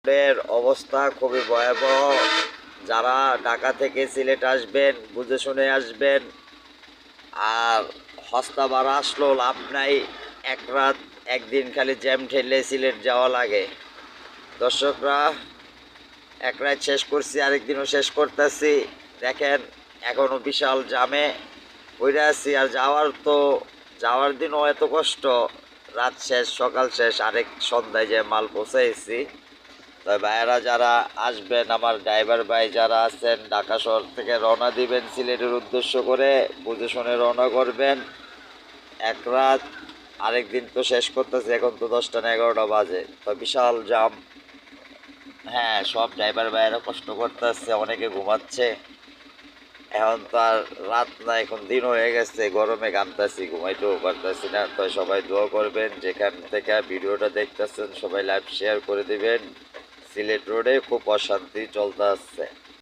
এর অবস্থা খুবই ভয়াবহ। যারা ঢাকা থেকে সিলেট আসবেন বুঝে শুনে আসবেন। আর হস্তা ভাড়া আসলেও লাভ নাই। এক রাত একদিন খালি জ্যাম ঠেলে সিলেট যাওয়া লাগে। দর্শকরা, এক রাত শেষ করছি, আরেকদিনও শেষ করতেছি। দেখেন এখনও বিশাল জামে পড়ে আছি। আর যাওয়ার দিনও এত কষ্ট। রাত শেষ সকাল শেষ, আরেক সন্ধ্যায় যে মাল পৌঁছাইছি। তবে ভাইয়েরা যারা আসবেন, আমার ড্রাইভার ভাই যারা আছেন, ঢাকা শহর থেকে রওনা দিবেন সিলেটের উদ্দেশ্য করে, বুঝে শুনে রওনা করবেন। এক রাত আরেক দিন তো শেষ করতেছে, এখন তো 10টা না 11টা বাজে, তো বিশাল জাম। হ্যাঁ, সব ড্রাইভার ভাইয়েরা কষ্ট করতেছে, অনেকে ঘুমাচ্ছে। এখন তো আর রাত না, এখন দিন হয়ে গেছে, গরমে ঘামতেছি, ঘুমাইতেও পারতেছি না। তো সবাই দোয়া করবেন, যেখান থেকে ভিডিওটা দেখতেছেন সবাই লাইভ শেয়ার করে দিবেন। সিলেট রোডে খুব অশান্তি চলতে আসছে।